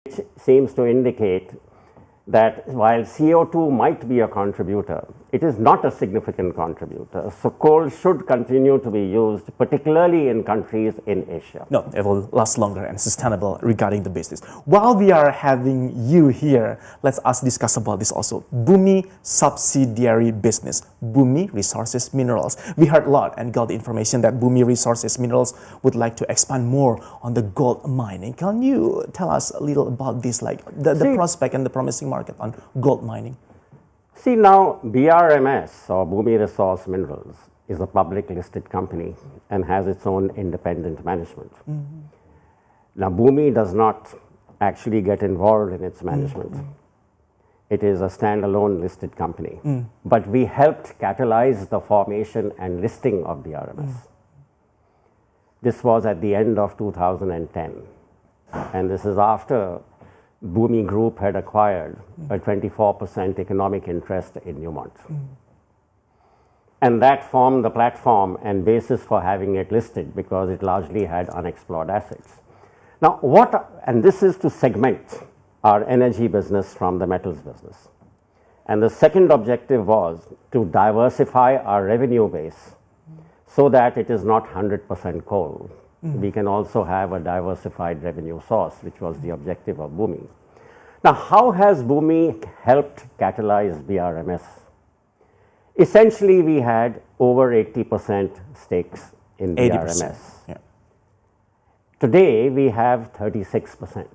which seems to indicate that while CO2 might be a contributor, it is not a significant contributor. So coal should continue to be used, particularly in countries in Asia. No, it will last longer and sustainable regarding the business. While we are having you here, let's discuss about this also. BUMI subsidiary business, BUMI Resources Minerals. We heard a lot and got the information that BUMI Resources Minerals would like to expand more on the gold mining. Can you tell us a little about this, like the prospect and the promising market on gold mining? See, now BRMS, or BUMI Resource Minerals, is a public listed company and has its own independent management. Now, BUMI does not actually get involved in its management. It is a standalone listed company. But we helped catalyze the formation and listing of BRMS. This was at the end of 2010. And this is after BUMI Group had acquired a 24% economic interest in Newmont. And that formed the platform and basis for having it listed because it largely had unexplored assets. Now, and this is to segment our energy business from the metals business. And the second objective was to diversify our revenue base so that it is not 100% coal. We can also have a diversified revenue source, which was the objective of BUMI. Now, how has BUMI helped catalyze BRMS? Essentially, we had over 80% stakes in BRMS. Yeah. Today, we have 36%.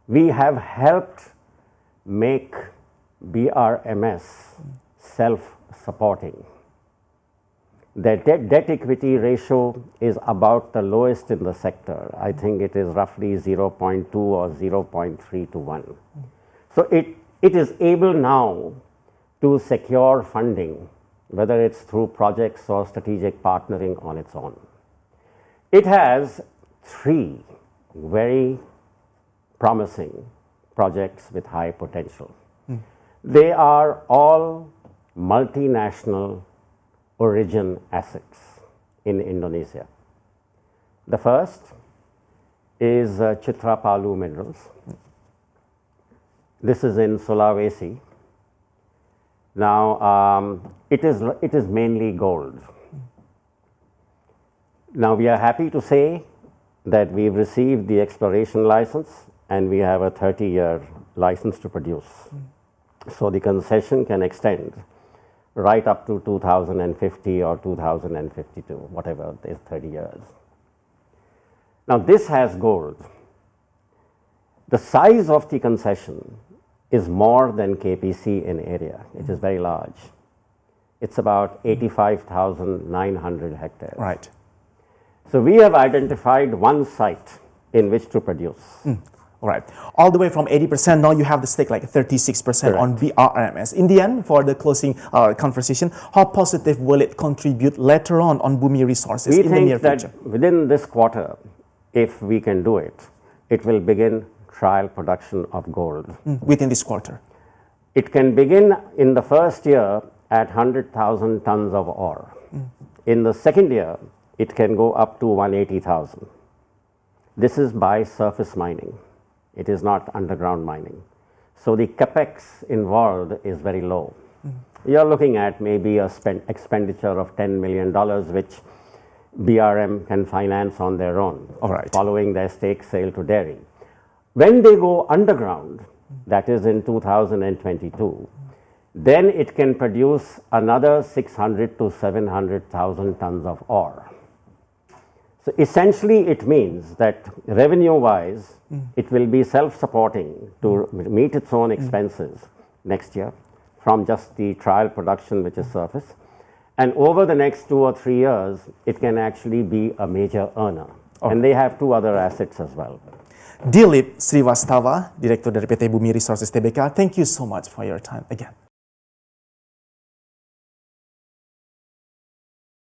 We have helped make BRMS self-supporting. The debt equity ratio is about the lowest in the sector. I think it is roughly 0.2 or 0.3 to 1. So it is able now to secure funding, whether it's through projects or strategic partnering on its own. It has 3 very promising projects with high potential. They are all multinational origin assets in Indonesia. The first is Chitrapalu Minerals. This is in Sulawesi. Now, it is mainly gold. Now, we are happy to say that we've received the exploration license and we have a 30-year license to produce. So the concession can extend right up to 2050 or 2052, whatever it is, 30 years. Now, this has gold. The size of the concession is more than KPC in area. It is very large. It's about 85,900 hectares. Right. So we have identified one site in which to produce. Right. All the way from 80%, now you have the stake like 36% on BRMS. In the end, for the closing conversation, how positive will it contribute later on BUMI Resources in the near future? We think that within this quarter, if we can do it, it will begin trial production of gold. Within this quarter? It can begin in the first year at 100,000 tons of ore. In the second year, it can go up to 180,000. This is by surface mining. It is not underground mining. So the capex involved is very low. You're looking at maybe a expenditure of $10 million, which BRM can finance on their own, following their stake sale to dairy. When they go underground, that is in 2022, then it can produce another 600 to 700,000 tons of ore. So essentially, it means that revenue-wise, it will be self-supporting to meet its own expenses next year from just the trial production, which is surface. And over the next 2 or 3 years, it can actually be a major earner. And they have 2 other assets as well. Dilip Sriwastava, Director dari PT BUMI Resources Tbk, thank you so much for your time again.